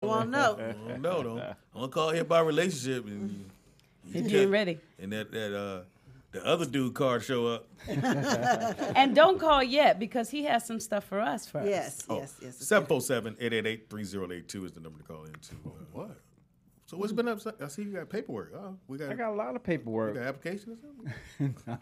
Well, no. No, don't. I'm gonna call here about relationship and You're getting ready. And that the other dude card show up. And don't call yet because he has some stuff for us first. Yes. 747-888-3082 is the number to call into. What? So what's been up? I see you got paperwork. Oh, I got a lot of paperwork. You got application or something?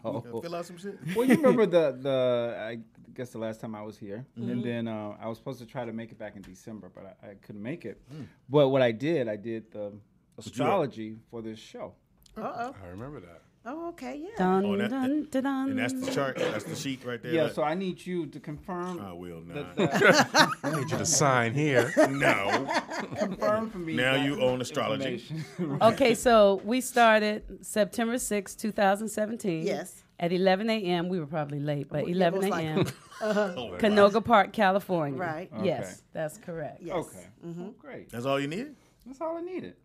No. Fill out some shit. Well, you remember the I guess the last time I was here, and then I was supposed to try to make it back in December, but I couldn't make it. But what I did the astrology for this show. Uh-oh. I remember that. Oh, okay, yeah. Dun, Oh, dun, dun, dun. And that's the chart. That's the sheet right there. Yeah, so I need you to confirm. I will not. I need you to sign here. No. Confirm for me. Now that you own astrology. information. Okay, so we started September 6, 2017. Yes. At 11 a.m. We were probably late, but Yeah, 11 most a.m. likely. Canoga Park, California. Right. Okay. Yes, that's correct. Yes. Okay. Great. That's all you needed? That's all I needed.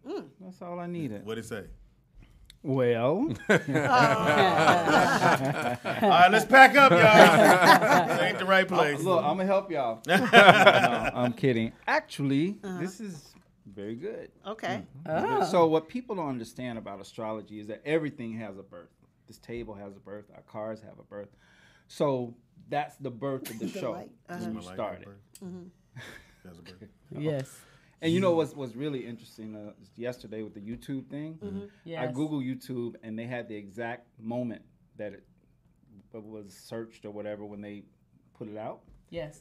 That's all I needed. What'd it say? Well, All right, let's pack up, y'all. This ain't the right place. look, I'm gonna help y'all. No, I'm kidding. Actually, this is very good. Okay. So what people don't understand about astrology is that everything has a birth. This table has a birth. Our cars have a birth. So that's the birth of the show. light. When we started. That's a bird. Yes. And you know what's really interesting? Yesterday with the YouTube thing, Yes. I Googled YouTube and they had the exact moment that it was searched or whatever when they put it out. Yes.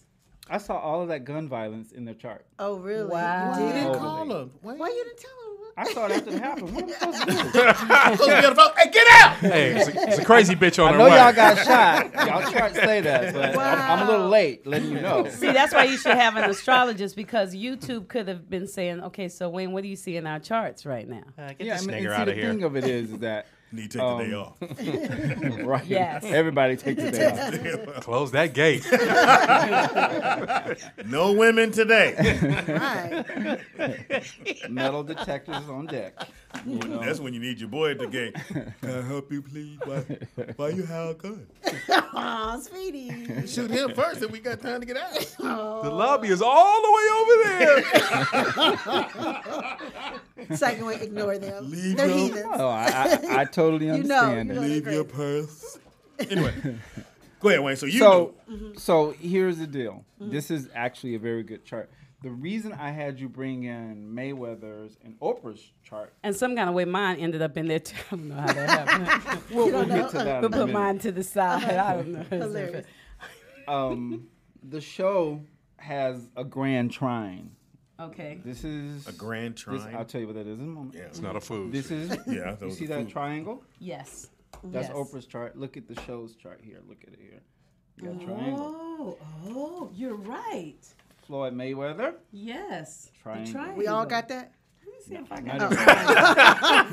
I saw all of that gun violence in their chart. Oh, really? Wow. You You did? didn't Totally. call her. Why you didn't tell him? I saw it after it happened. What am I supposed to do? Supposed to be on the phone. Hey, get out! Hey, it's a crazy bitch on I her know way. y'all got shot. Y'all try to say that, but I'm a little Wow. late letting you know. See, that's why you should have an astrologist because YouTube could have been saying, okay, so Wayne, what do you see in our charts right now? Get Yeah, this I mean, nigger and see, out the of here. thing of it is that Need to take the day off. right. Yes. Everybody takes a day off. Close that gate. No women today. Right. Metal detectors on deck. You know? That's when you need your boy at the gate. Can I help you, please? Why you have a gun? Aw, sweetie. Shoot him first if we got time to get out. The lobby is all the way over there. Second way, ignore them. Leave They're your- heathens. Oh, I totally understand you it. know. Leave they're your great. purse. Anyway, go ahead, Wayne. So you So here's the deal. This is actually a very good chart. The reason I had you bring in Mayweather's and Oprah's chart, And some kind of way mine ended up in there too. I don't know how that happened. we'll get to that We'll in a put minute. mine to the side. I don't know. Hilarious. The show has a grand trine. Okay. This is a grand this, trine. I'll tell you what that is in a moment. Yeah, It's not a food. This is Yeah, you see that triangle? Yes. That's Yes. Oprah's chart. Look at the show's chart here. Look at it here. You got triangle. Oh, you're right. Floyd Mayweather. Yes. Triangle. We all got that? Let me see if I Not got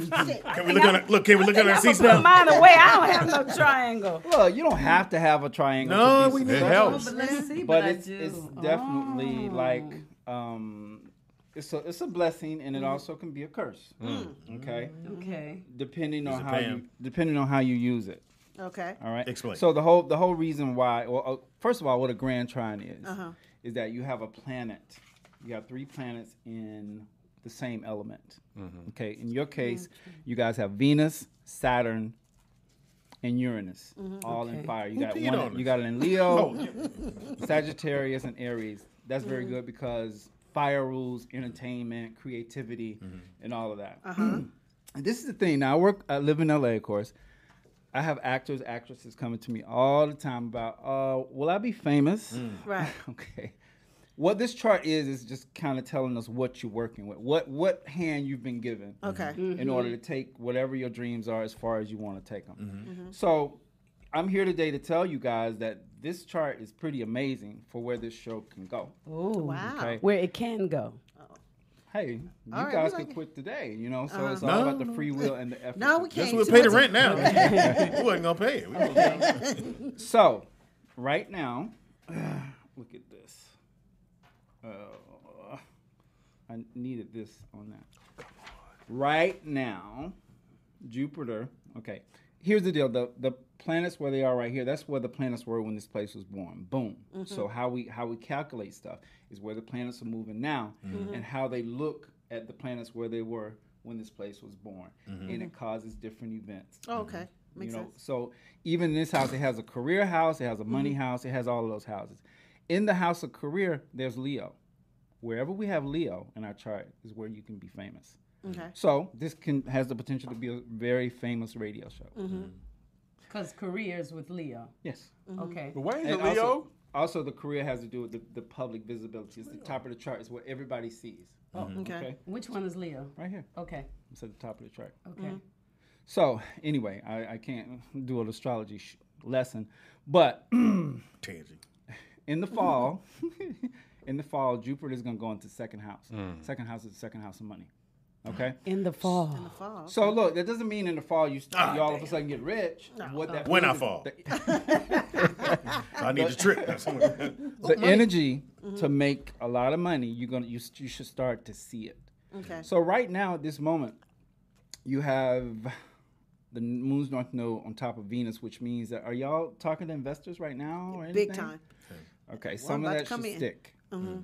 even- Can we look on? Can we look at our seats put now? mine away. I don't have no triangle. Look, you don't have to have a triangle. No, to be we need It successful. helps. But let's see. But I it's do. definitely Oh. like it's a blessing and it also can be a curse. Okay, Okay. depending Is on it how Pam? you use it. Okay. All right. Explain. So the whole reason why, well, first of all, what a grand trine is that you have a planet. You have 3 planets in the same element. Okay. In your case, you guys have Venus, Saturn, and Uranus, all in Okay. fire. You Who got peed one. on You us? got it in Leo, Sagittarius, and Aries. That's very good because fire rules entertainment, creativity, and all of that. And this is the thing. Now I live in LA, of course. I have actors, actresses coming to me all the time about, will I be famous? Right. Okay. What this chart is just kind of telling us what you're working with, what hand you've been given Okay. in order to take whatever your dreams are as far as you want to take them. So I'm here today to tell you guys that this chart is pretty amazing for where this show can go. Ooh. Wow. Okay. Where it can go. Hey, you All right, guys we could like it. quit today, you know, so it's all No, about the free will and the effort. No, we Guess can't. we'll Too pay the much- rent now. We wasn't gonna pay it. We gonna pay it. So, right now, look at this. I needed this on that. Right now, Jupiter, okay, here's the deal: the planets where they are right here, that's where the planets were when this place was born. Boom. So how we calculate stuff is where the planets are moving now, and how they look at the planets where they were when this place was born, and it causes different events. Oh, okay. Makes sense. So even in this house, it has a career house, it has a money house, it has all of those houses. In the house of career, there's Leo. Wherever we have Leo in our chart is where you can be famous. Okay. So this has the potential to be a very famous radio show. Because careers with Leo. Yes. Okay. But why is it And Leo? also the career has to do with the public visibility. It's the top of the chart. It's what everybody sees. Oh, Okay. Which one is Leo? Right here. Okay. It's at the top of the chart. Okay. So anyway, I can't do an astrology lesson, but Tangent. in the fall, Jupiter is going to go into second house. Second house is the second house of money. Okay. In the fall. Fall. So look, that doesn't mean in the fall you all of a sudden get rich. What that When I means is fall. the- I need the trip. the energy to make a lot of money, you should start to see it. Okay. So right now at this moment, you have the moon's north node on top of Venus, which means that are y'all talking to investors right now or anything? Big time. Okay, some of about to that should come in. stick.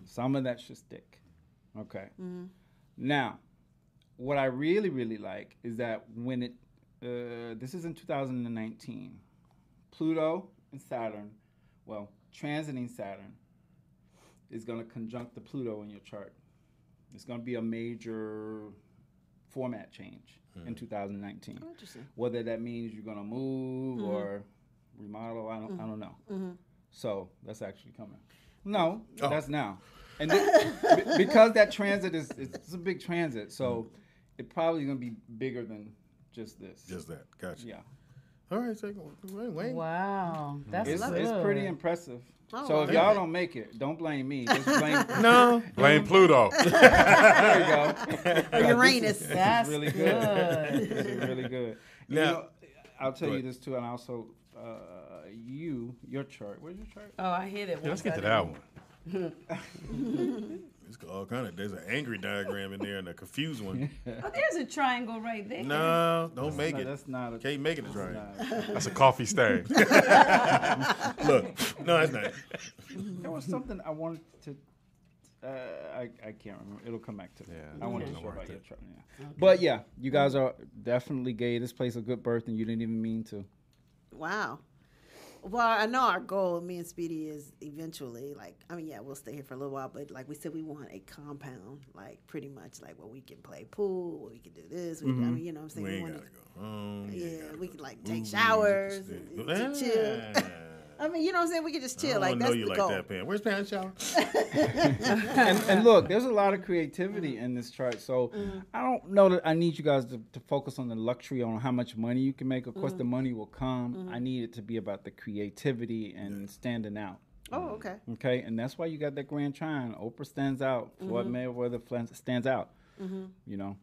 Some of that should stick. Okay. Now, what I really, really like is that when this is in 2019, Pluto and Saturn, transiting Saturn, is going to conjunct the Pluto in your chart. It's going to be a major format change in 2019. Interesting. Whether that means you're going to move or remodel, I don't know. So that's actually coming. No, that's now. And because that transit it's a big transit, so it probably going to be bigger than just this. Just that. Gotcha. Yeah. All right. So, wait. Wow. That's It's good. pretty impressive. Oh, So if wow. y'all don't make it, don't blame me. Just blame. No. Blame Pluto. There you go. Or Uranus. That's really good. This is really good. Now- I'll tell Go you ahead. this too, and also your chart. Where's your chart? Oh, I hit it. Yeah, let's once get to I that didn't- one. It's all kind of. There's an angry diagram in there and a confused one. Oh, there's a triangle right there. No, don't make No, it. that's not a. Can't make it a triangle. That's a coffee stain. Look, no, that's not. There was something I wanted to. I can't remember. It'll come back to me. Yeah, I wanted to don't show worry about your about chart. Yeah. But yeah, you guys are definitely gay. This plays a good birth, and you didn't even mean to. Wow. Well, I know our goal, me and Speedy, is eventually, we'll stay here for a little while, but like we said, we want a compound, like pretty much like where we can play pool, where we can do this. We, I mean, you know what I'm saying? We ain't wanna- gotta go home. Yeah, we can like take movies, showers, just- and chill. I mean, you know what I'm saying? We can just chill. I Like don't that's know you the like goal. that, Pam. Where's Pam shower? And look, there's a lot of creativity in this chart. So I don't know that I need you guys to focus on the luxury on how much money you can make. Of course, the money will come. I need it to be about the creativity and standing out. Oh, okay. Okay, and that's why you got that grand trine. Oprah stands out. Floyd Mayweather stands out. You know.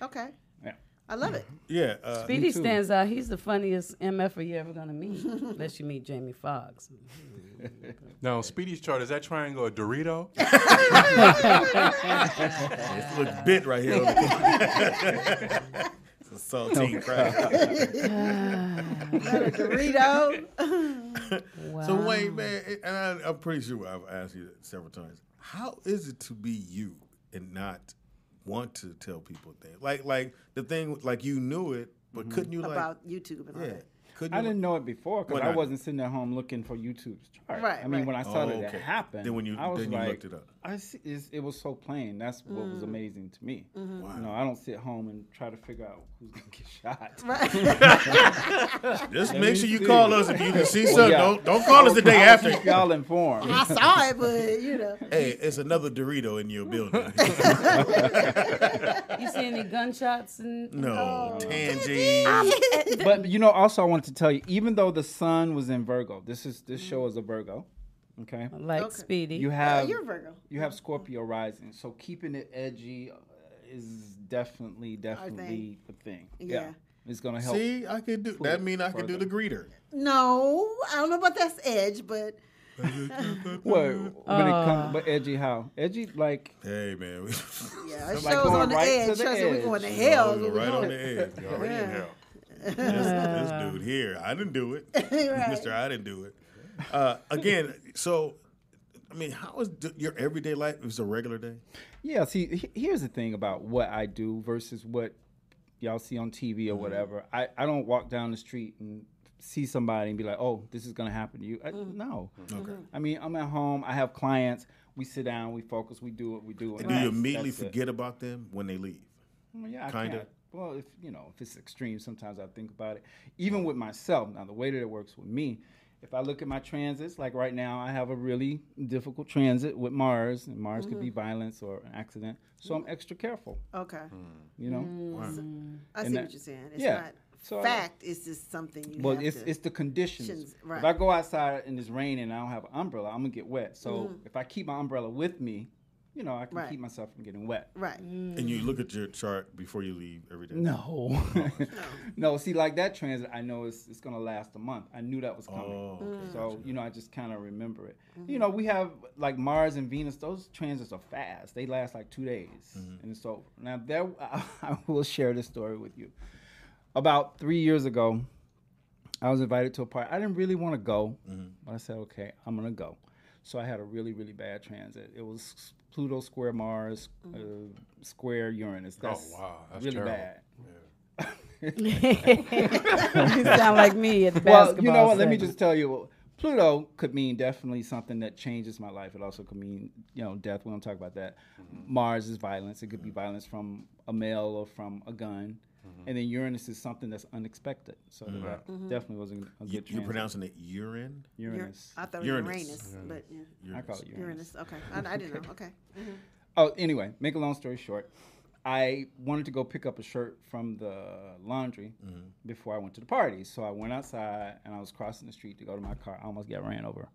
Okay. Yeah. I love it. Yeah. Speedy too. stands out. He's the funniest MFer you're ever going to meet, unless you meet Jamie Foxx. Now, Speedy's chart, is that triangle a Dorito? This little bit right here. It's a saltine cracker. Dorito. Wow. So wait, man, and I'm pretty sure I've asked you that several times. How is it to be you and not want to tell people things? Like the thing, like you knew it, but couldn't you About YouTube and all Yeah. that. Couldn't I you? didn't know it before because When I I- wasn't sitting at home looking for YouTube's chart. Right, I mean, right. when I saw that okay. it happened, Then when you- I was then you like, looked it up. I see, it was so plain. That's what was amazing to me. Wow. You know, I don't sit home and try to figure out who's gonna get shot. Just Let make me sure you see. call us if you can see something. yeah. Don't call us the day I'll after. keep y'all informed. I saw it, but you know. Hey, it's another Dorito in your building. You see any gunshots? No, Tangy. But you know, also I wanted to tell you, even though the sun was in Virgo, this show is a Virgo. Okay. Like Okay. Speedy. You have You're a Virgo. you have Scorpio rising, so keeping it edgy is definitely thing. the thing. Yeah. It's gonna help. See, I could do that. Mean I could do the greeter. No, I don't know about that's edge, but But edgy how? Edgy like Hey man, yeah, our Like show's going on the right to edge. the Trust me, we edge. going to hell. right on the edge. Already in hell. this dude here, I didn't do it. Mr. I didn't do it. Again, so, I mean, how is your everyday life? Is a regular day? Yeah, see, here's the thing about what I do versus what y'all see on TV or whatever. I don't walk down the street and see somebody and be like, oh, this is going to happen to you. No. Okay. I mean, I'm at home. I have clients. We sit down. We focus. We do what we do. And do you immediately forget about them when they leave? Well, yeah, kind of. Well, if it's extreme, sometimes I think about it. Even with myself, now the way that it works with me, if I look at my transits, like right now, I have a really difficult transit with Mars, and Mars could be violence or an accident, so I'm extra careful. Okay. You know. I see what you're saying. It's yeah. not So fact. It's just something you. Well, have it's the conditions. Right. If I go outside and it's raining and I don't have an umbrella, I'm gonna get wet. So if I keep my umbrella with me, I can keep myself from getting wet. Right. And you look at your chart before you leave every day? No. No, see, like that transit, I know it's going to last a month. I knew that was coming. Oh, okay. So, I just kind of remember it. We have, like, Mars and Venus, those transits are fast. They last, like, 2 days, and it's over. Now, I will share this story with you. About 3 years ago, I was invited to a party. I didn't really want to go, but I said, okay, I'm going to go. So I had a really, really bad transit. It was Pluto square Mars, square Uranus. That's That's really terrible. bad. You sound like me at the Well, basketball you know what? Let me segment. just tell you. Pluto could mean definitely something that changes my life. It also could mean, death. We don't talk about that. Mars is violence. It could be violence from a male or from a gun. And then Uranus is something that's unexpected. So that definitely was a good You're transit. pronouncing it urine? Uranus. I thought it was Uranus, but yeah. I call it Uranus. Uranus. Okay. I didn't know. Okay. Oh, anyway, make a long story short, I wanted to go pick up a shirt from the laundry before I went to the party. So I went outside and I was crossing the street to go to my car. I almost got ran over.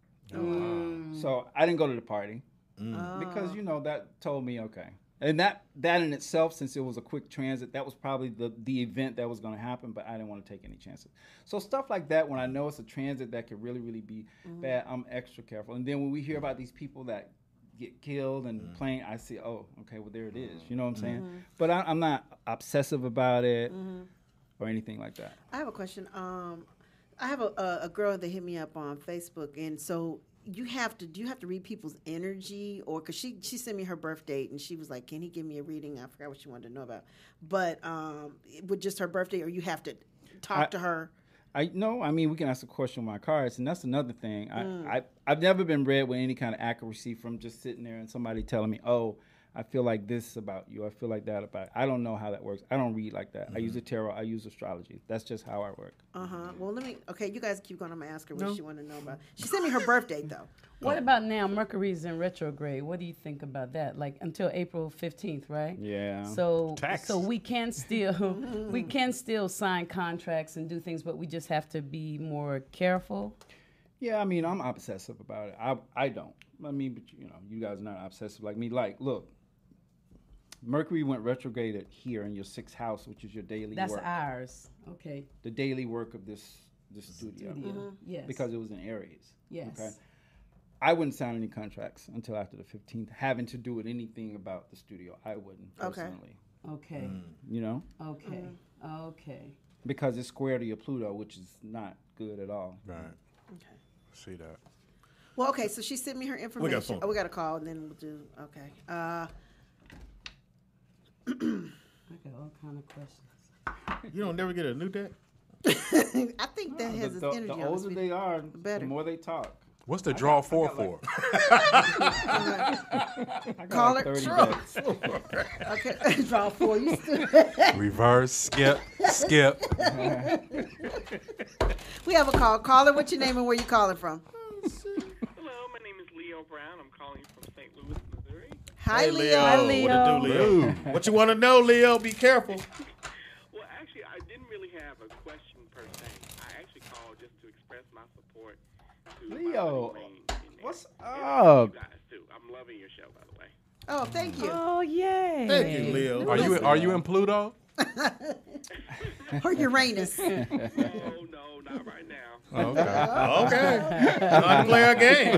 So I didn't go to the party because, that told me, okay. And that in itself, since it was a quick transit, that was probably the event that was going to happen, but I didn't want to take any chances. So stuff like that, when I know it's a transit that could really, really be bad, I'm extra careful. And then when we hear about these people that get killed and plane, I see, oh, okay, well, there it is. You know what I'm saying? But I'm not obsessive about it or anything like that. I have a question. I have a girl that hit me up on Facebook, and so do you have to read people's energy, or because she sent me her birth date and she was like, can he give me a reading? I forgot what she wanted to know about, but with just her birthday, or you have to talk to her. No, I mean, we can ask a question with my cards, and that's another thing. I've never been read with any kind of accuracy from just sitting there and somebody telling me, oh, I feel like this about you. I feel like that about you. I don't know how that works. I don't read like that. I use the tarot. I use astrology. That's just how I work. Well, you guys keep going. I'm going to ask her what she want to know about. She sent me her birth date, though. What about now? Mercury's in retrograde. What do you think about that? Like until April 15th, right? Yeah. So we can still sign contracts and do things, but we just have to be more careful. Yeah, I mean, I'm obsessive about it. I don't. I mean, but you guys are not obsessive like me. Like, look, Mercury went retrograded here in your 6th house, which is your daily That's work. ours. Okay. The daily work of this studio. Yes. Because it was in Aries. Yes. Okay. I wouldn't sign any contracts until after the 15th, having to do with anything about the studio. I wouldn't personally. Okay. Okay. Okay. Because it's square to your Pluto, which is not good at all. Right. Okay. See that. Well, okay, so she sent me her information. We got a call, and then we'll do, okay. I got all kind of questions. You don't never get a new deck? I think that has its energy The on it. older they are, better. the more they talk. What's the draw for? Call like her. 30 Draw. decks. Okay, draw 4. You still. Reverse, skip. We have a call. Caller, what's your name and where you calling from? Hello, my name is Leo Brown. I'm calling from St. Louis, Missouri. Hi, Hey, Leo. Hi, Leo. What it do, Leo? What you want to know, Leo? Be careful. Well, actually, I didn't really have a question per se. I actually called just to express my support to Leo, my in there. what's And up? you guys too. I'm loving your show, by the way. Oh, thank you. Oh, yay. Thank you, Leo. Are you in Pluto? Or Uranus. Oh no, not right now. Okay. Time to play our game.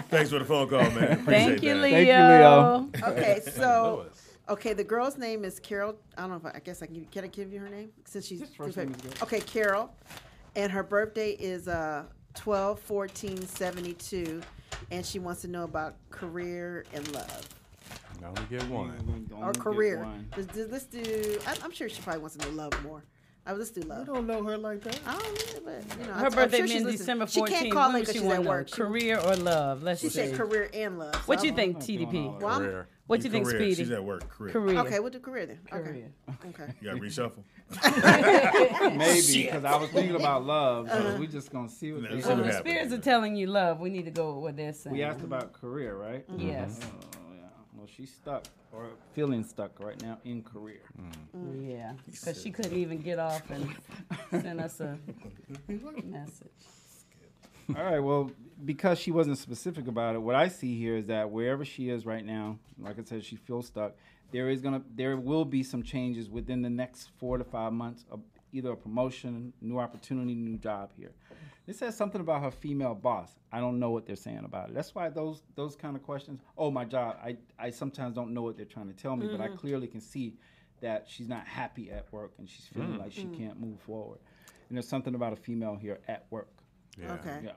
Thanks for the phone call, man. Appreciate Thank you, that. Leo. Thank you, Leo. Okay, so Okay, the girl's name is Carol. I don't know if I guess I can I give you her name since she's Just first name is good. okay, Carol, and her birthday is 12/14/72, and she wants to know about career and love. You only get one. Or career. Let's do. I'm sure she probably wants to know love more. Let's do love. You don't know her like that. I don't know, but Her birthday being December 14th. She can't call What it does because she she's want at to work. know? Career or love? Let's She see. said career and love. What so you I'm- think, TDP? Well, I'm- Career. What you think, Career. Speedy? She's at work. Career. Career. Okay, we'll do career then. Okay. Career. Okay. You got to reshuffle. Maybe, because I was thinking about love. So we're just going to see what No, they we Well, see what the happens. spirits are telling you love. We need to go with what they're saying. We asked about career, right? Yes. Oh, yeah. Well, she's stuck or feeling stuck right now in career. Yeah. Because she couldn't even get off and send us a message. All right. Well, because she wasn't specific about it, what I see here is that wherever she is right now, like I said, she feels stuck. There will be some changes within the next 4 to 5 months of either a promotion, new opportunity, new job here. It says something about her female boss. I don't know what they're saying about it. That's why those kind of questions. Oh, my job. I sometimes don't know what they're trying to tell me, but I clearly can see that she's not happy at work and she's feeling like she can't move forward. And there's something about a female here at work. Yeah. Okay. Yeah.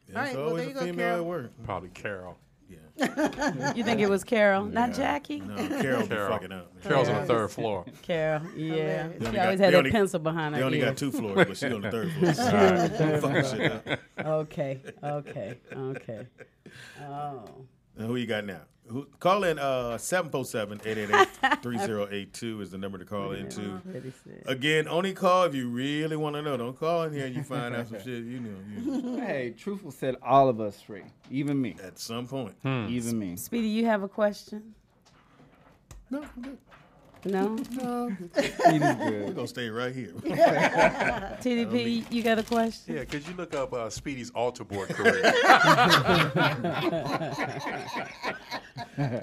Yeah, All right, it's well, always there you a go, female Carol. at work. Probably Carol. Yeah. You think it was Carol, not Jackie? No, Carol be Carol. fucking up. Carol's on the third floor. Carol, yeah. Hilarious. She only always got- had they that only- pencil behind her They only ear. got 2 floors, but she's on the 3rd floor. Fucking shit up. Okay. Oh. Now, who you got now? Call in 747-888-3082 is the number to call into. Pretty sick. Again, only call if you really want to know. Don't call in here and you find out some shit you know Hey, Truthful said all of us free, even me, at some point. even me. Speedy, you have a question? No, I'm good. No? Speedy's We're good. going to stay right here. TDP, you got a question? Yeah, could you look up Speedy's altar board career?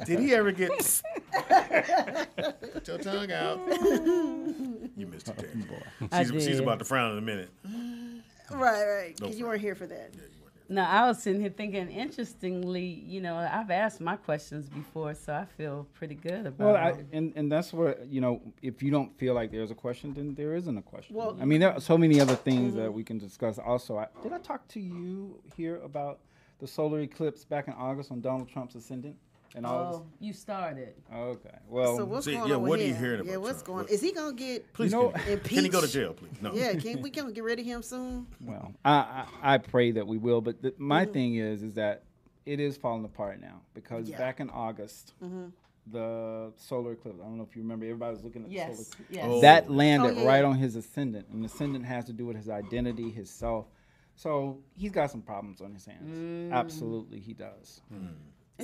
Did he ever get... Put your tongue out. You missed it, Dave. I She's did. about to frown in a minute. Right. Don't Because you weren't here for that. No, I was sitting here thinking, interestingly, I've asked my questions before, so I feel pretty good about Well, it. and that's where, if you don't feel like there's a question, then there isn't a question. Well- I mean, there are so many other things that we can discuss. Also, did I talk to you here about the solar eclipse back in August on Donald Trump's ascendant? In August? Oh, you started. Okay. Well, So what's See, going yeah, on with what are you him? hearing about Yeah, what's Trump? going? What- Is he gonna get? Please, You know, can he go to jail, please? No. Yeah, can we get rid of him soon? Well, I pray that we will, but my thing is that it is falling apart now because Yeah. back in August, the solar eclipse. I don't know if you remember. Everybody was looking at the solar Yes, eclipse. yes. Oh. That landed Oh, yeah, right yeah. on his ascendant, and the ascendant has to do with his identity, his self. So he's got some problems on his hands. Absolutely, he does.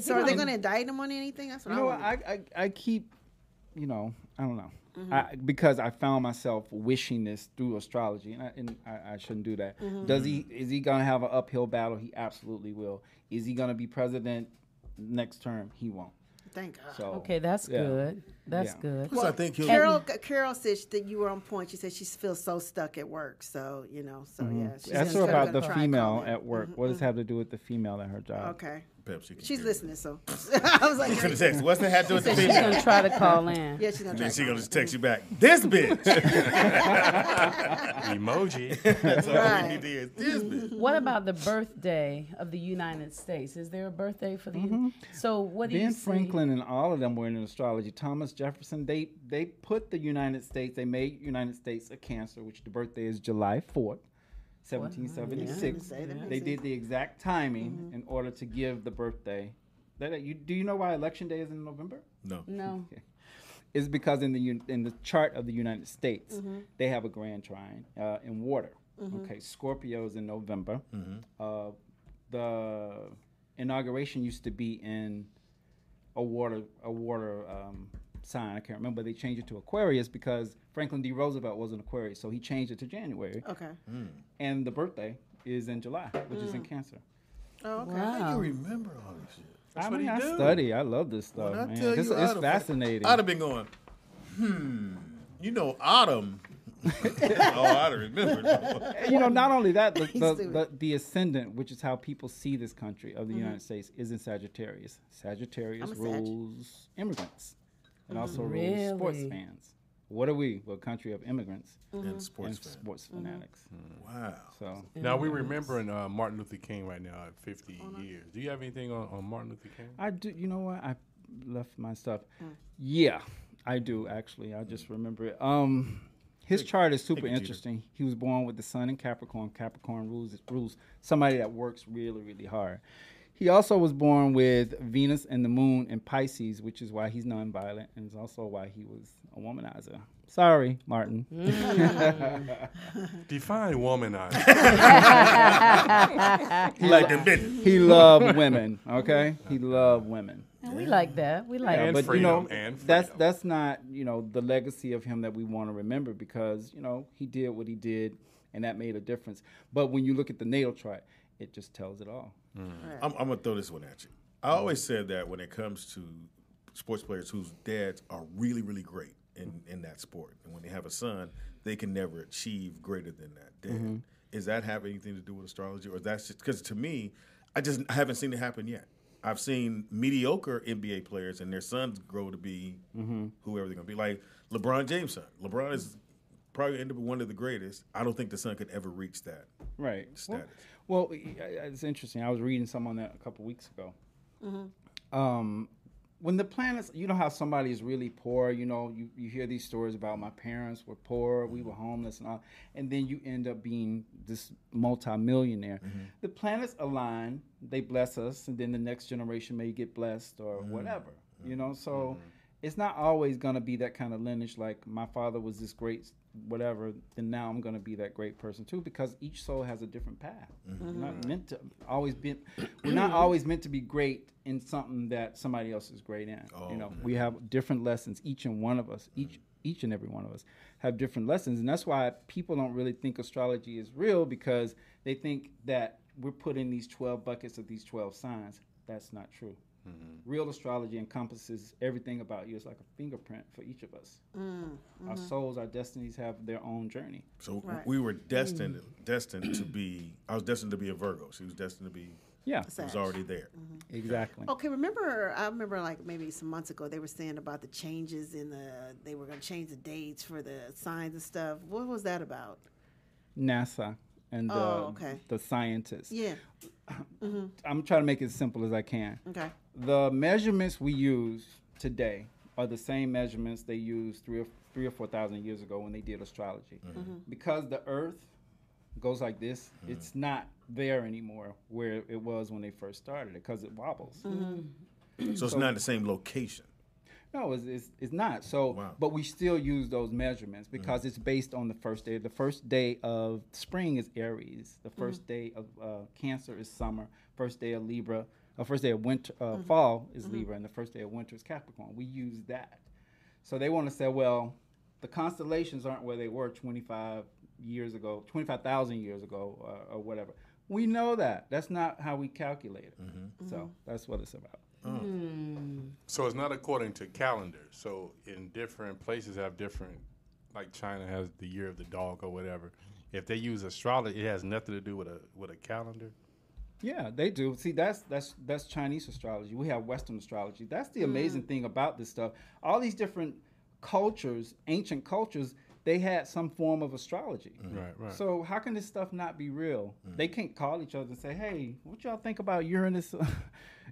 So are they gonna indict him on anything? That's what You know I what? want. I keep, I don't know. Because I found myself wishing this through astrology, and I shouldn't do that. Is he gonna have an uphill battle? He absolutely will. Is he gonna be president next term? He won't. Thank God. So Okay, that's yeah. good. That's Yeah. good. Plus, I think he'll... Carol said that you were on point. She said she feels so stuck at work. So yeah. She's Ask gonna her about the try and call female him. at work. What does it have to do with the female at her job? Okay. Pepsi can She's hear listening. So I was like, you. Gonna text, what's that hat to do with the She's female? gonna try to call in. yeah, she's gonna And try. then she gonna just text you back. This bitch. Emoji. That's all Right. we need to hear is this bitch. What about the birthday of the United States? Is there a birthday for the? So what do you Ben see? Franklin and all of them were in astrology. Thomas Jefferson, they put the United States, they made United States a Cancer, which the birthday is July 4th, 1776. Yeah, that makes They sense. did the exact timing in order to give the birthday. Do you know why Election Day is in November? No. No. It's because in the chart of the United States, they have a grand trine in water. Okay, Scorpio is in November. The inauguration used to be in a water sign. I can't remember. They changed it to Aquarius because Franklin D. Roosevelt was an Aquarius, so he changed it to January. Okay. And the birthday is in July, which is in Cancer. Oh, okay. How Wow. you remember all this shit? I what he do. study. I love this stuff, When I man. tell It's you, I'd have- fascinating. I'd have been going, autumn. Oh, I'd have remembered. Not only that, stupid. the ascendant, which is how people see this country of the United States, is in Sagittarius. Sagittarius I'm a Sag. rules immigrants. and also rules sports fans. What are we? We're a country of immigrants And sports and fans. sports fanatics. Wow. So Now we're remembering Martin Luther King right now at 50 years. Do you have anything on Martin Luther King? I do. You know what? I left my stuff. Yeah, I do actually. I just remember it. His chart is super interesting. He was born with the sun in Capricorn. Capricorn rules somebody that works really, really hard. He also was born with Venus and the moon in Pisces, which is why he's nonviolent, and it's also why he was a womanizer. Sorry, Martin. Define womanizer. He loved women, okay? He loved women. And we like that. We like And it. But freedom, that's not, the legacy of him that we want to remember because, he did what he did, and that made a difference. But when you look at the natal chart, it just tells it all. I'm going to throw this one at you. I always said that when it comes to sports players whose dads are really, really great in that sport, and when they have a son, they can never achieve greater than that dad. Is that have anything to do with astrology, or that's just because to me, I haven't seen it happen yet. I've seen mediocre NBA players and their sons grow to be whoever they're going to be. Like LeBron James' son. LeBron is probably end up one of the greatest. I don't think the son could ever reach that status. Well, it's interesting. I was reading some on that a couple weeks ago. When the planets, how somebody is really poor, you hear these stories about my parents were poor, we were homeless and all, and then you end up being this multimillionaire. The planets align, they bless us, and then the next generation may get blessed or whatever, so it's not always going to be that kind of lineage like my father was this great whatever, then now I'm going to be that great person too, because each soul has a different path. We're not always meant to be great in something that somebody else is great in. We have different lessons. Each and one of us, each and every one of us have different lessons, and that's why people don't really think astrology is real, because they think that we're put in these 12 buckets of these 12 signs. That's not true. Real astrology encompasses everything about you. It's like a fingerprint for each of us. Our souls, our destinies have their own journey. So we were destined to be. I was destined to be a Virgo. She was destined to be. Yeah, it was already there. Exactly. Okay, I remember like maybe some months ago they were saying about the changes they were going to change the dates for the signs and stuff. What was that about? NASA and the scientists. Yeah. I'm trying to make it as simple as I can. Okay. The measurements we use today are the same measurements they used 3,000 or 4,000 years ago when they did astrology. Because the Earth goes like this, it's not there anymore where it was when they first started it, because it wobbles. So it's not the same location. No, it's not. So, but we still use those measurements because it's based on the first day. The first day of spring is Aries. The first day of Cancer is summer. First day of Libra. First day of winter, fall is Libra, and the first day of winter is Capricorn. We use that. So they want to say, well, the constellations aren't where they were 25,000 years ago, or whatever. We know that. That's not how we calculate it. So that's what it's about. So it's not according to calendar. So in different places have different, like China has the year of the dog or whatever. If they use astrology, it has nothing to do with a calendar. Yeah, they do. See, that's Chinese astrology. We have Western astrology. That's the amazing thing about this stuff. All these different cultures, ancient cultures, they had some form of astrology. Right. So how can this stuff not be real? They can't call each other and say, hey, what y'all think about Uranus,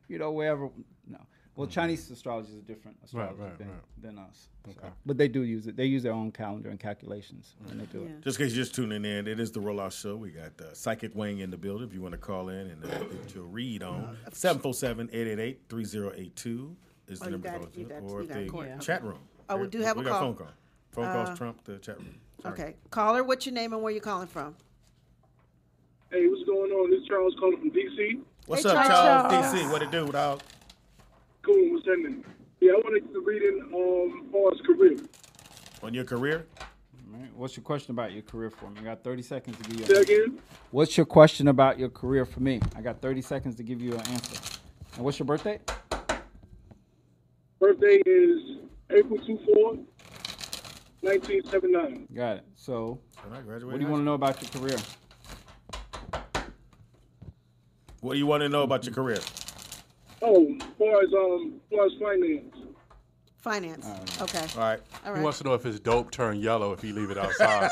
wherever. No. Well, Chinese astrology is a different astrology than us. Okay. So. But they do use it. They use their own calendar and calculations when they do it. Just in case you're just tuning in, it is the Rollout Show. We got Psychic Wayne in the building. If you want to call in and get your read on, 747-888-3082 is the number to call. Or the chat room. Oh, we do have a call. Phone call. Phone calls trump the chat room. Sorry. Okay. Caller, what's your name and where you calling from? Hey, what's going on? This is Charles calling from D.C. What's up, Charles? D.C. What it do, dog? Cool, what's happening? Yeah, I wanted to read in Paul's career. On your career? All right. What's your question about your career for me? I got 30 seconds to give you Say again? What's your question about your career for me? I got 30 seconds to give you an answer. And what's your birthday? Birthday is April 24, 1979. Got it. So, what do you want to know about your career? What do you want to know about your career? Oh, as far as finance. Finance. Okay. All right. All He right. wants to know if his dope turn yellow if he leave it outside.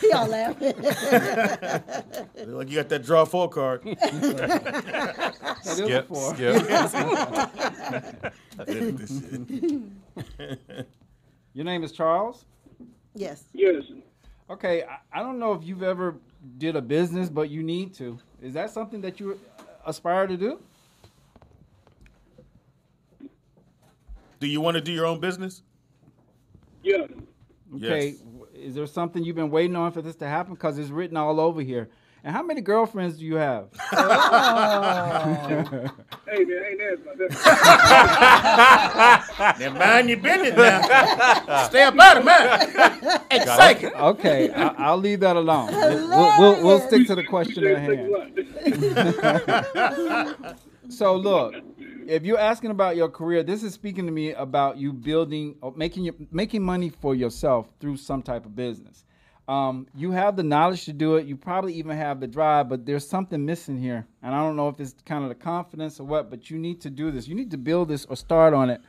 Y'all laughing. Like you got that draw 4 card. Skip. Your name is Charles? Yes. Yes. Okay, I don't know if you've ever did a business, but you need to. Is that something that you aspire to do? Do you want to do your own business? Yeah. Okay, Yes. is there something you've been waiting on for this to happen? Because it's written all over here. And how many girlfriends do you have? Hey, man, ain't that Now mind your business now. Stay up out of mine. Excited. Okay, I'll leave that alone. We'll stick to the question at hand. So look, if you're asking about your career, this is speaking to me about you building, or making money for yourself through some type of business. You have the knowledge to do it. You probably even have the drive, but there's something missing here. And I don't know if it's kind of the confidence or what, but you need to do this. You need to build this or start on it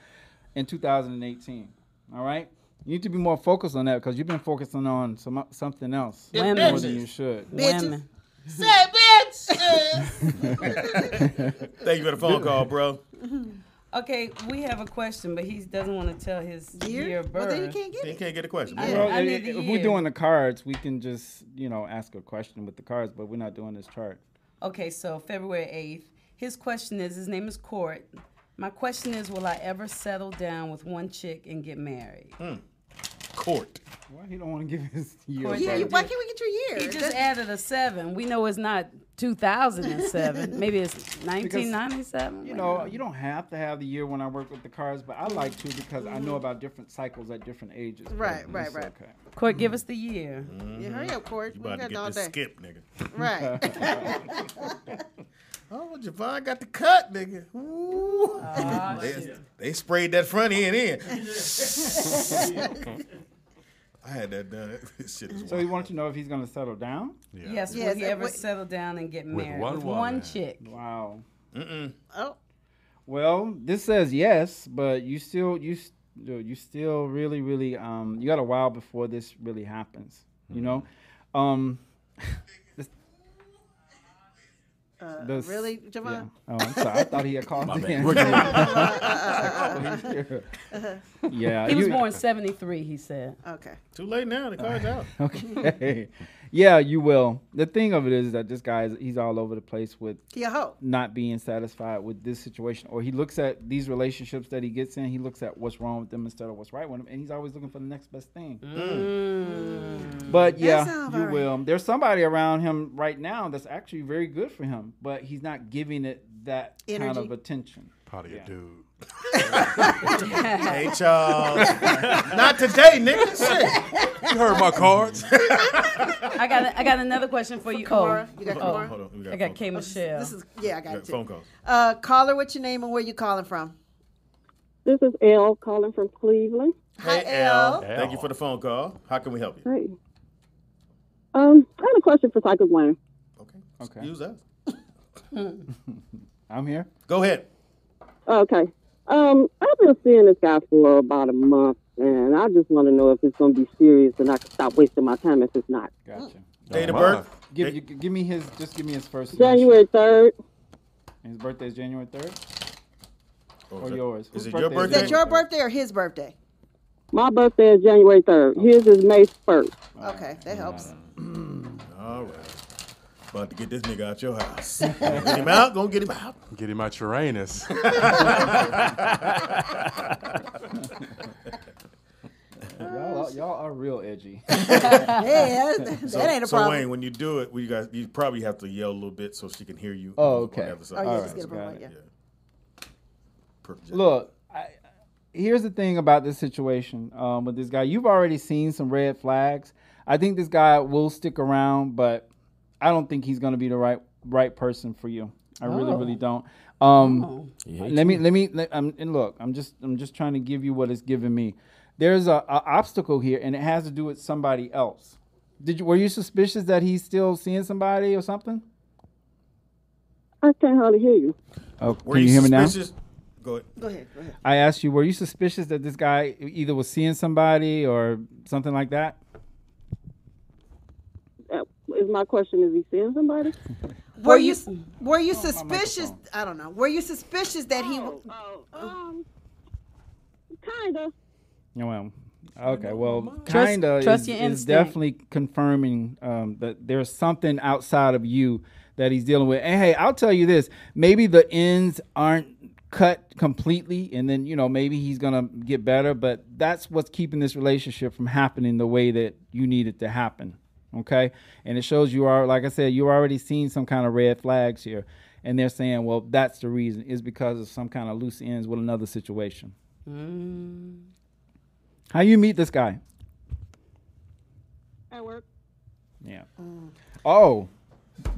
in 2018. All right? You need to be more focused on that because you've been focusing on something else more Women. than you should. Women. Say bitch. Thank you for the phone call, bro. Okay, we have a question, but he doesn't want to tell his year of Well, then you birth. can't get You it. can't get a question. I- Well, need if the we're year. doing the cards, we can just, ask a question with the cards, but we're not doing this chart. Okay, so February 8th. His question is, his name is Court. My question is, will I ever settle down with one chick and get married? Court. Why he don't want to give his year? Court, Yeah, He why can't we get your year? He just added a 7. We know it's not 2007. Maybe it's 1997. You don't have to have the year when I work with the cards, but I like to because I know about different cycles at different ages. Right, But right, it's right. Okay. Court, give us the year. Yeah, hurry up, Court. You We about to got all get this day. skip, nigga. Right. Oh, Javon got the cut, nigga. Ooh. They sprayed that front end in. I had that done. This shit is So he wanted to know if he's going to settle down? Yeah. Yes, will Yes, he ever wait. settle down and get With married one with woman. one chick? Wow. Oh, Well, this says yes, but you still really, really, you got a while before this really happens. You know, this- really, Javon? Yeah. Oh, I'm sorry. I thought he had called in. Yeah. He was born 73, he said. Okay. too late now. The card's out. Okay. Yeah, you will. The thing of it is that this guy he's all over the place with He a hoe. not being satisfied with this situation, or he looks at these relationships that he gets in. He looks at what's wrong with them instead of what's right with them, and he's always looking for the next best thing. But yeah, sounds you all right. will. There's somebody around him right now that's actually very good for him, but he's not giving it that kind Energy. of attention. Probably a dude. Hey, Charles. Not today, nigga. Shit. You heard my cards. I got another question for you. Kamara. You got Oh. Kamara? Hold on. We got I got phone K. calls. Michelle. This is I We got got it. phone calls. Caller, what's your name and where you calling from? This is Elle calling from Cleveland. Hi, Hey, Elle. Thank you for the phone call. How can we help you? Hey. I had a question for Cycle Wayne. Okay. Use us. I'm here. Go ahead. Okay. I've been seeing this guy for about a month, and I just want to know if it's going to be serious and I can stop wasting my time if it's not. Gotcha. Date of my. birth. Give me his first. January 3rd. And his birthday is January 3rd. Or Okay. yours? Is Whose it your Is birthday? that your birthday or his birthday? My birthday is January 3rd. His is May 1st. Okay, that helps. All right. About to get this nigga out your house. Gonna get him out. Gonna get him out. Get him out Uranus. Y'all are real edgy. Hey, that ain't a So problem. Wayne, when you do it, you probably have to yell a little bit so she can hear you. Oh, on okay. the other side. Oh, yeah, All just right, get a problem. got Yeah. Yeah. Perfect. Look, here's the thing about this situation with this guy. You've already seen some red flags. I think this guy will stick around, but I don't think he's going to be the right person for you. I really don't. And look, I'm just trying to give you what it's giving me. There's a obstacle here, and it has to do with somebody else. Were you suspicious that he's still seeing somebody or something? I can't hardly hear you. Oh, Were can you hear me now? suspicious? Go ahead. I asked you, were you suspicious that this guy either was seeing somebody or something like that? Is my question, is he seeing somebody? Were you suspicious? I don't know. Were you suspicious that he? Kinda. Well, okay. Well, Trust kinda your is instinct. definitely confirming that there's something outside of you that he's dealing with. And hey, I'll tell you this: maybe the ends aren't cut completely, and then maybe he's gonna get better. But that's what's keeping this relationship from happening the way that you need it to happen. Okay, and it shows you are, like I said, you're already seeing some kind of red flags here, and they're saying, well, that's the reason is because of some kind of loose ends with another situation. How you meet this guy? At work. Yeah. Oh,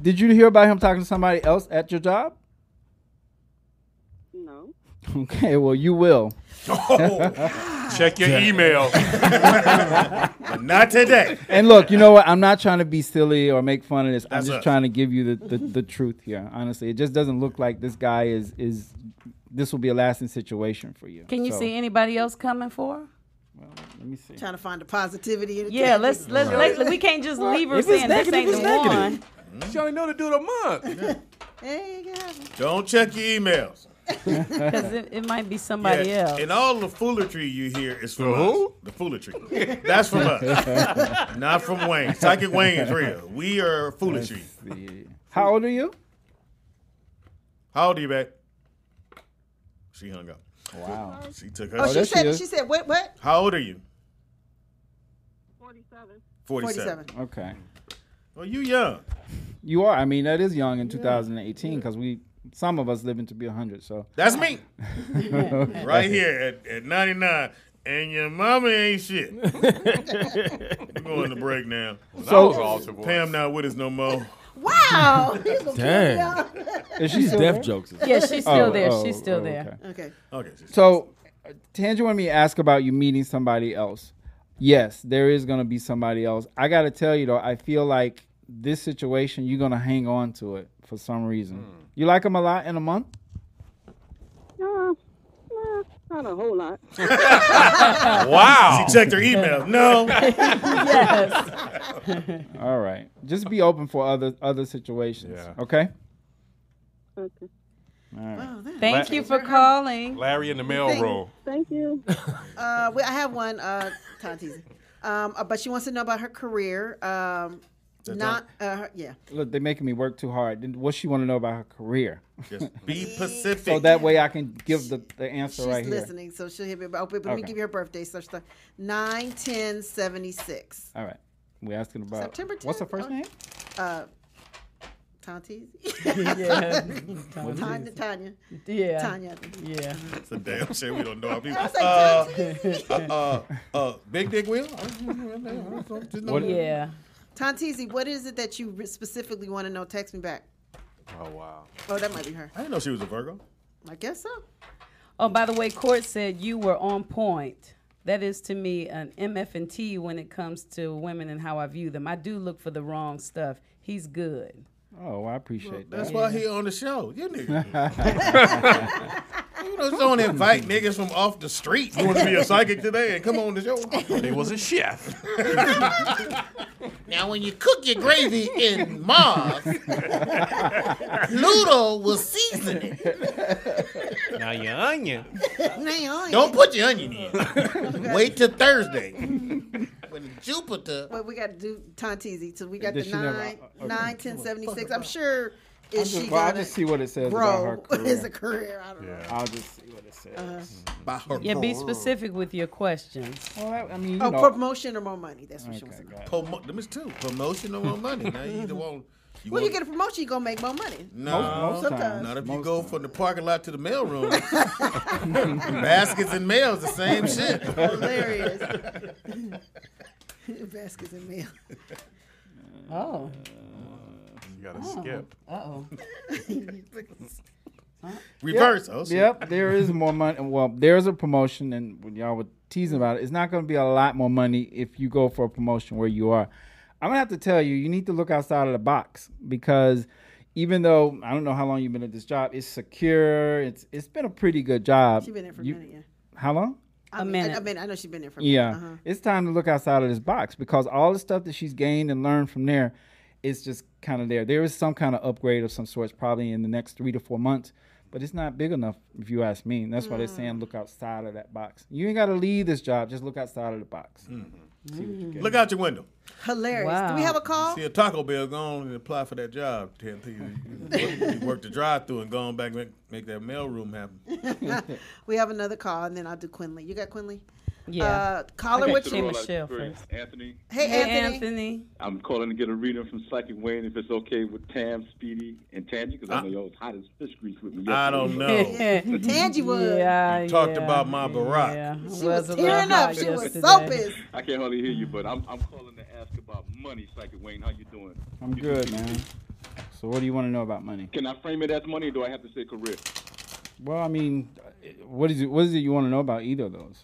did you hear about him talking to somebody else at your job? No. Okay, well, you will. Check your email. But not today. And look, you know what? I'm not trying to be silly or make fun of this. I'm That's just us. trying to give you the truth here. Honestly, it just doesn't look like this guy is. This will be a lasting situation for you. Can you So, see anybody else coming for her? Well, let me see. Trying to find the positivity in it. Yeah, let's we can't just leave her If it's saying this negative, ain't it's the negative. one. She only know to do it a month. Hey, you got it. Don't check your emails. Because it might be somebody else. And all the foolery you hear is from who? us. The foolery. That's from us. Not from Wayne. Psychic Wayne is real. We are foolery. How old are you? How old are you, babe? She hung up. Wow. She took her. Oh, there she she is. said, what? How old are you? 47. 47. Okay. Well, you young. You are. I mean, that is young in 2018 because some of us living to be 100. So That's me. Right here at 99. And your mama ain't shit. We're going to break now. That was altar boy. Pam not with us no more. Wow. He's gonna Damn. kill me out. is she These still deaf there? jokes. Yeah, she's still there. Oh, She's still there. okay. Okay. Okay. So, Tangie wanted me to ask about you meeting somebody else. Yes, there is going to be somebody else. I got to tell you, though, I feel like this situation, you're going to hang on to it for some reason. You like him a lot in a month? Not a whole lot. Wow. She checked her email. No. Yes. All right. Just be open for other situations. Yeah. Okay? Okay. All right. Wow, that- Thank you for calling. Larry in the mail room. Thank you. I have one, Tanti. But she wants to know about her career. Yeah. Look, they're making me work too hard. Then what she want to know about her career? Just be Pacific. So that way I can give the answer She's right here. listening, so she'll hit me. But let me Okay. give you her birthday. So 9/10/76. All right. We're asking about September 10th. what's her first name? Tanti. Yeah. Tanya. Yeah. Tanya. Yeah. It's a damn shame we don't know how people. I was like, Big Dick Will? Yeah. Tantizi, what is it that you specifically want to know? Text me back. Oh, wow. Oh, that might be her. I didn't know she was a Virgo. I guess so. Oh, by the way, Court said you were on point. That is to me an MF&T when it comes to women and how I view them. I do look for the wrong stuff. He's good. Oh, I appreciate that. That's why he on the show. You niggas. You know, don't invite niggas from off the street. You want to be a psychic today and come on the show. He was a chef. Now, when you cook your gravy in Mars, Pluto will season it. Now your onion. Don't put your onion in. Wait till Thursday. When Jupiter. Well, we got to do Tantizi. So we got Did the she never- 9/10/76. I'm sure is she I'll gonna just see what it says about her grow career. as a career. I don't know. I'll just see what it says. By her Yeah, be specific with your questions. Well, I mean, you Oh, know. promotion or more money? That's what she wants to know. Them is two. Promotion or more money. Now you either want. When you get a promotion, you're gonna make more money. No, Most times. not if you Most go from the parking lot to the mailroom. Baskets and mail's the same shit. Hilarious. Baskets and mail. Oh. You got to skip. Uh-oh. Reverse. Oh, shit. Yep, there is more money. Well, there's a promotion, and when y'all were teasing about it, it's not going to be a lot more money if you go for a promotion where you are. I'm going to have to tell you, you need to look outside of the box because even though I don't know how long you've been at this job, it's secure. It's been a pretty good job. She's been there for a minute, yeah. How long? I know she's been there for a Yeah. minute. Uh-huh. It's time to look outside of this box because all the stuff that she's gained and learned from there is just kind of there. There is some kind of upgrade of some sorts probably in the next 3 to 4 months, but it's not big enough if you ask me. And that's why they're saying look outside of that box. You ain't got to leave this job. Just look outside of the box. See what you get. Look out your window. Hilarious. Wow. Do we have a call? See a Taco Bell, go on and apply for that job. You work the drive-through and go on back and make that mailroom happen. We have another call, and then I'll do Quinley. You got Quinley? Yeah. Caller, Okay, what's Hey, your Michelle first. Anthony. Hey, Anthony. I'm calling to get a reading from Psychic Wayne if it's okay with Tam, Speedy, and Tangy because I know y'all was hot as fish grease with me. I don't know. Tangy was. Yeah, You talked about my Barack. Yeah. She was a little tearing up. hot She was yesterday. so pissed. I can't hardly hear you, but I'm calling to ask about money, Psychic Wayne. How you doing? I'm good, man. So what do you want to know about money? Can I frame it as money or do I have to say career? Well, I mean, what is it you want to know about either of those?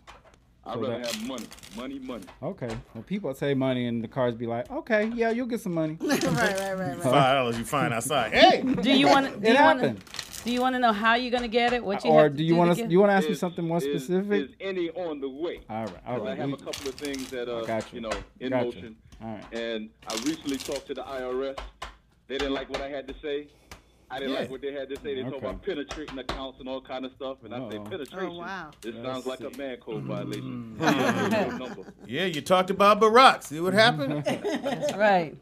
I'd rather have money. Money. Okay. Well, people say money and the cars be like, okay, yeah, you'll get some money. right. $5 you find outside. Hey, Do you want? It happened. Do you want to know how you're gonna get it? What you Or have to do you want want to to? You want to ask me something more Is specific? any on the way? All right. 'Cause I have a couple of things that are, Got you. in Got you. motion. All right. And I recently talked to the IRS. They didn't like what I had to say. I didn't like what they had to say. They talk Okay. about penetrating accounts and all kind of stuff. And I say penetration. Oh, wow. It sounds like a man code violation. yeah, you talked about Barack. See what happened? That's right.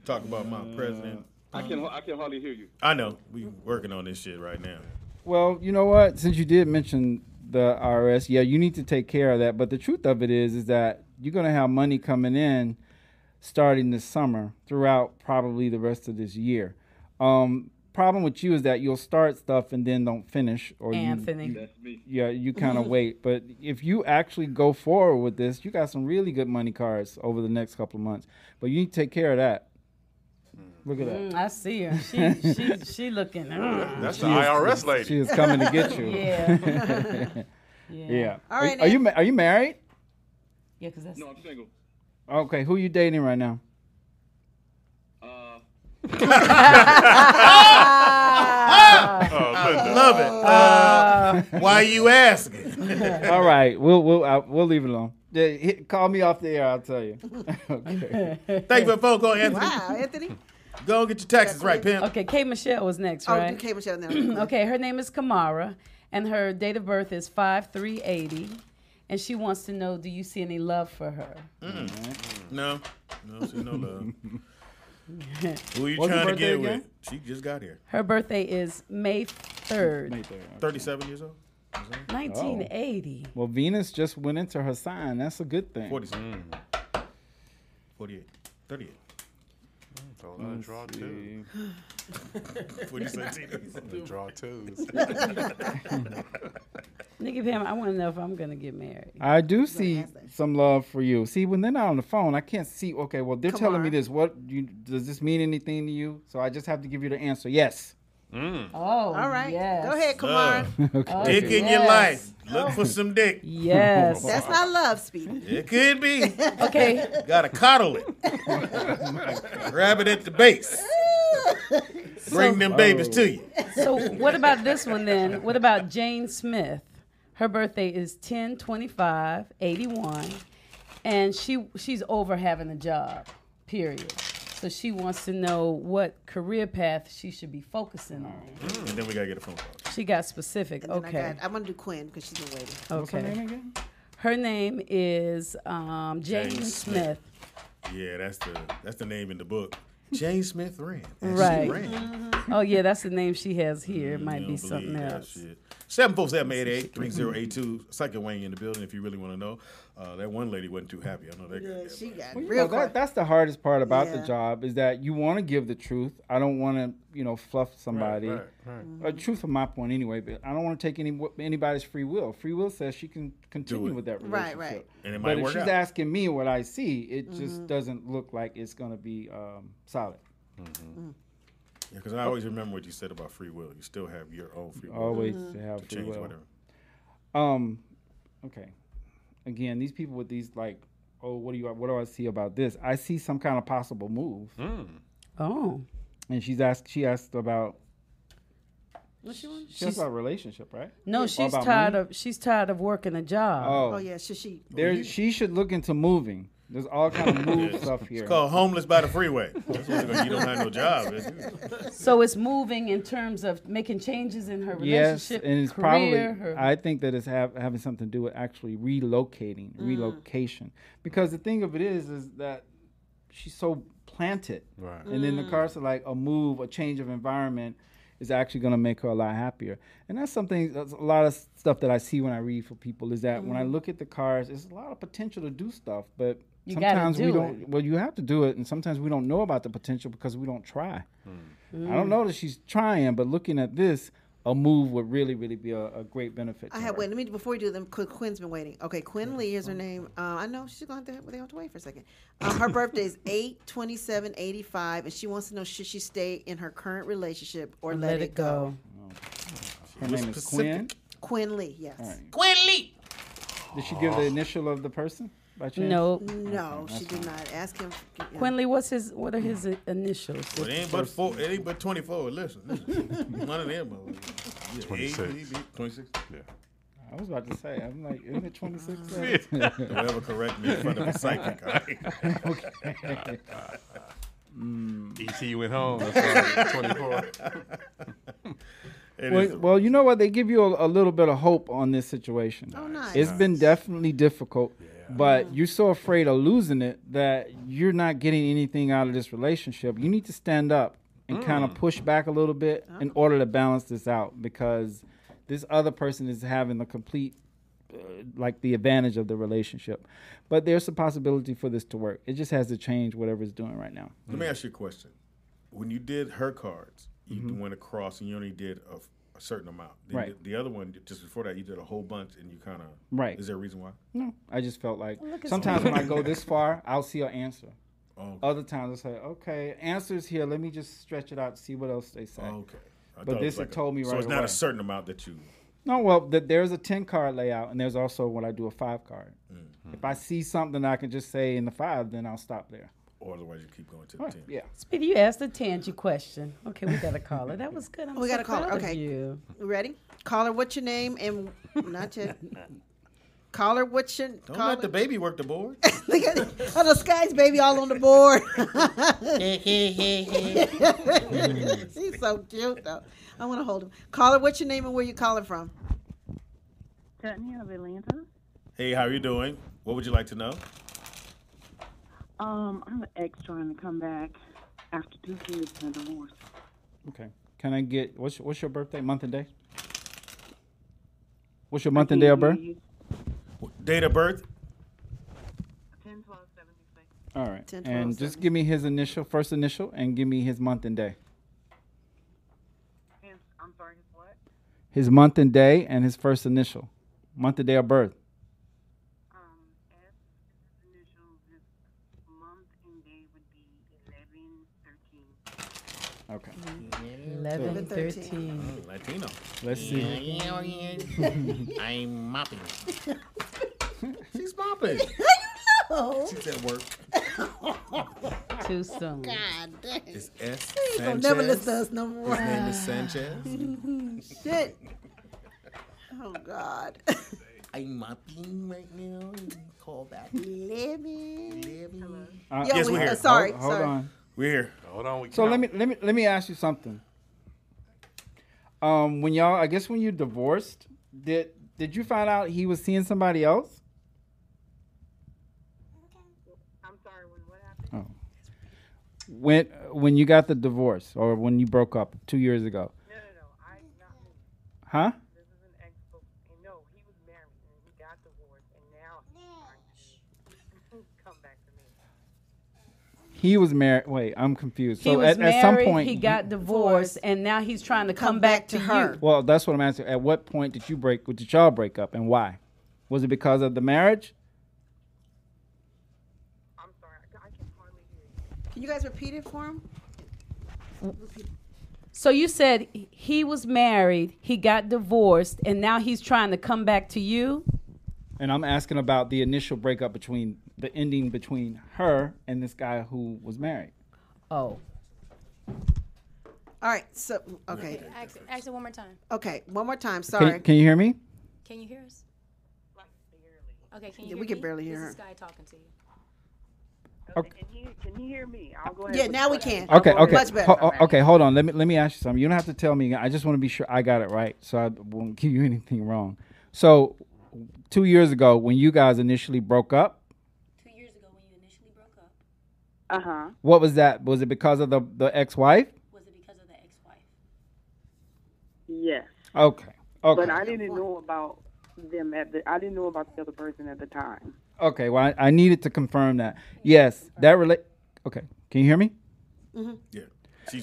Talk about my president. I can hardly hear you. I know. We working on this shit right now. Well, you know what? Since you did mention the IRS, yeah, you need to take care of that. But the truth of it is that you're going to have money coming in starting this summer throughout probably the rest of this year. Problem with you is that you'll start stuff and then don't finish. Or Anthony. That's me. Yeah, you kind of wait. But if you actually go forward with this, you got some really good money cards over the next couple of months. But you need to take care of that. Look at that. I see her. She looking. That's the IRS lady. She is coming to get you. Yeah. Yeah. All right, Are you married? Yeah, because that's. No, I'm single. Okay. Who you dating right now? Love it. Why you asking? All right. We'll leave it alone. Call me off the air. I'll tell you. Okay. Thank you for the phone call, Anthony. Wow, Anthony. Go and get your taxes right, pimp. Okay, K. Michelle was next, Oh, right? okay, Michelle. Now. Okay, her name is Kamara, and her date of birth is 5/3/80, and she wants to know, do you see any love for her? No, see no love. Who are you What's her trying to birthday get again? with? She just got here. Her birthday is May 3rd, 37 years old? 1980. Well, Venus just went into her sign. That's a good thing. 47. 48. 38. So draw two. What do you say, Tina? Draw twos. Nigga Pam, I want to know if I'm going to get married. I do see some love for you. See, when they're not on the phone, I can't see. Okay, well, they're telling me this. Does this mean anything to you? So I just have to give you the answer. Yes. Oh, all right. Yes. Go ahead, Kamara. Dick in your life. Look for some dick. Yes. That's not love, Speedy. It could be. Okay. Gotta coddle it. Grab it at the base. Bring them babies to you. So what about this one then? What about Jane Smith? Her birthday is 10/25/81, and she's over having a job, period. So she wants to know what career path she should be focusing on. And then we gotta get a phone call. She got specific. And then Okay. I'm going to do Quinn because she's been waiting. Okay. What's her name again? Her name is Jane Smith. Yeah, that's the name in the book. Jane Smith ran. And Right. She ran. Oh yeah, that's the name she has here. It might You be don't something believe that else. shit. 747-888-3082. Psychic Wayne in the building if you really want to know. That one lady wasn't too happy. I know that. Yeah, she got Well, you real know, quick. that's the hardest part about the Yeah. job is that you want to give the truth. I don't want to, fluff somebody. Right. Truth from my point anyway, but I don't want to take anybody's free will. Free will says she can continue with that Right, relationship. right. And it But might if work she's out. asking me what I see, it just doesn't look like it's going to be solid. Yeah, because I always remember what you said about free will. You still have your own free will. Always to have free change will. whatever. Okay. Again, these people with these what do I see about this? I see some kind of possible move. Oh. And she asked about. What she want? She asked about relationship, right? No, Or she's about tired money? she's tired of working a job. Oh yeah, should she? She should look into moving. There's all kind of move stuff here. It's called homeless by the freeway. That's what you don't have no job. So it's moving in terms of making changes in her Yes, relationship, and it's career, probably. I think that it's having something to do with actually relocation. Because the thing of it is that she's so planted, Right. and then the cards are like a move, a change of environment is actually going to make her a lot happier. And that's a lot of stuff that I see when I read for people is that when I look at the cards, there's a lot of potential to do stuff, but sometimes we don't. Well, you have to do it, and sometimes we don't know about the potential because we don't try. I don't know that she's trying, but looking at this, a move would really, really be a great benefit to her. Wait, let me, before we do them, Quinn's been waiting. Okay, Quinn Lee is her name. I know she's going to have to wait for a second. Her birthday is 8/27/85, and she wants to know, should she stay in her current relationship or let it go? Her name is Quinn? Quinn Lee, yes. Right. Quinn Lee! Did she give the initial of the person by chance? No, she did not. Ask him. Quinley, what are his initials? Well, it ain't but 24. Listen. One of them. 26. 26? Yeah. I was about to say, I'm like, isn't it 26? Don't ever correct me in front of a psychic. Okay. EC went home. That's 24. Well, you know what? They give you a little bit of hope on this situation. Oh, nice. It's been definitely difficult, but you're so afraid of losing it that you're not getting anything out of this relationship. You need to stand up and kind of push back a little bit in order to balance this out, because this other person is having the complete, like the advantage of the relationship. But there's a possibility for this to work. It just has to change whatever it's doing right now. Let me ask you a question. When you did her cards, you went across and you only did a certain amount. Then Right. The other one, just before that, you did a whole bunch and you kind of... Right. Is there a reason why? No, I just felt like sometimes when I go this far, I'll see an answer. Okay. Other times I say, okay, answer's here. Let me just stretch it out to see what else they say. Okay. But this it told me right away. So it's not a certain amount that you... No, well, there's a 10-card layout, and there's also when I do a 5-card. If I see something I can just say in the 5, then I'll stop there. Or otherwise you keep going to the 10. Yeah. Speedy, you asked a tangent question. Okay, we got a caller. That was good. We got a caller. proud of Okay. you. We ready? Caller, what's your name? And not yet. Caller, what's your... Don't let the baby work the board. Look at the Sky's baby all on the board. He's so cute, though. I want to hold him. Caller, what's your name and where you calling from? Courtney of Atlanta. Hey, how are you doing? What would you like to know? I'm an ex trying to come back after 2 kids and a divorce. Okay. Can I get what's your birthday, month and day? What's your month and day of birth? Date of birth? 10/12/76. All right. 10, 12, And just give me his first initial, and give me his month and day. I'm sorry, his what? His month and day and his first initial. Month and day of birth. S is his initial. His month and day would be 11/13. Okay. 11, 13. Latino. Let's see. I'm mopping. She's mopping. Oh, She's at work. Too soon. God dang. It's S. He's going Sanchez. to never listen to us no more. His name is Sanchez. Shit. Oh, God. I'm mopping right now. Call back. Living. Yes, we're here. Sorry. Hold on. We're here. Hold on. So let me ask you something. When you divorced, did you find out he was seeing somebody else? I'm sorry, what happened? Oh. When you got the divorce, or when you broke up 2 years ago? No, not me. Huh? This is an ex. No, he was married and he got divorced, and now he's trying to come back to me. He was married. Wait, I'm confused. He So was married, at some point he got divorced, and now he's trying to come back to her. you. Well, that's what I'm asking. At what point did y'all break up, and why? Was it because of the marriage? I'm sorry, I can hardly hear you. Can you guys repeat it for him? So you said he was married, he got divorced, and now he's trying to come back to you? And I'm asking about the initial breakup the ending between her and this guy who was married. Oh. All right. So okay. Ask it one more time. Okay. One more time. Sorry. Can you hear me? Can you hear us? Okay. Can you hear we me? can barely hear This her. is Sky talking to you. Okay. Can you hear me? I'll go ahead. Yeah. Now we can. Okay, okay. Much better. Okay, hold on. Let me ask you something. You don't have to tell me. I just want to be sure I got it right, so I won't give you anything wrong. So, 2 years ago, when you guys initially broke up. 2 years ago, when you initially broke up. What was that? Was it because of the ex-wife? Was it because of the ex-wife? Yes. Okay. But I didn't know about them I didn't know about the other person at the time. Okay. Well, I needed to confirm that. Yes, that Okay. Can you hear me? Mm-hmm. Yeah.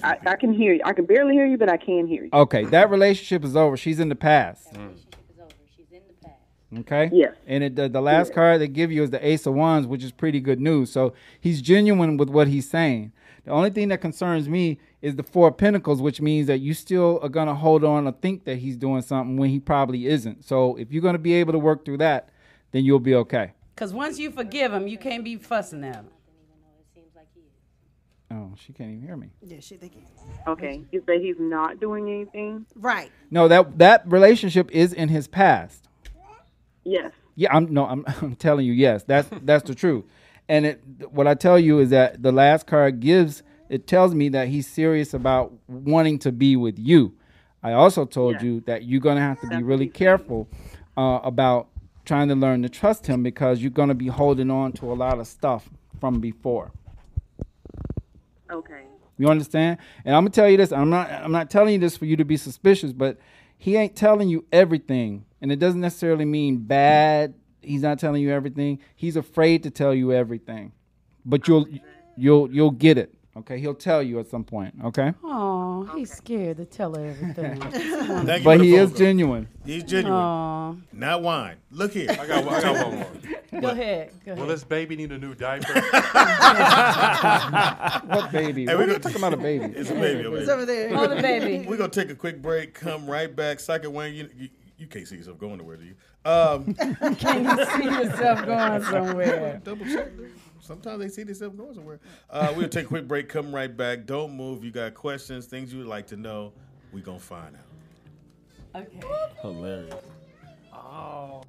I can hear you. I can barely hear you, but I can hear you. Okay. That relationship is over. She's in the past. That relationship is over. She's in the past. Okay. Yes. And the last card they give you is the Ace of Wands, which is pretty good news. So he's genuine with what he's saying. The only thing that concerns me is the Four of Pentacles, which means that you still are going to hold on or think that he's doing something when he probably isn't. So if you're going to be able to work through that, then you'll be okay. Because once you forgive him, you can't be fussing at him. Oh, she can't even hear me. Yeah, she think. Okay. You say he's not doing anything? Right. No, that relationship is in his past. Yes. Yeah, I'm telling you, yes, that's the truth. And what I tell you is that the last card tells me that he's serious about wanting to be with you. I also told you that you're going to have to be really careful about trying to learn to trust him, because you're going to be holding on to a lot of stuff from before. Okay. You understand? And I'm gonna tell you this. I'm not telling you this for you to be suspicious, but he ain't telling you everything, and it doesn't necessarily mean bad. He's not telling you everything. He's afraid to tell you everything, but you'll get it. Okay, he'll tell you at some point. Okay. Oh, he's scared to tell her everything. But he is genuine. He's genuine. Not whine. Look here. I got one more. Go ahead. Will this baby need a new diaper? What baby? Hey, We're talking about a baby. It's a baby over It's there. over there. Oh, the baby. We're going to take a quick break, come right back. Psychic Wayne, you can't see yourself going nowhere, do you? Can you see yourself going somewhere? Double check. Sometimes they see themselves going somewhere. We'll take a quick break, come right back. Don't move. You got questions, things you would like to know. We're going to find out. Okay. Hilarious. Oh.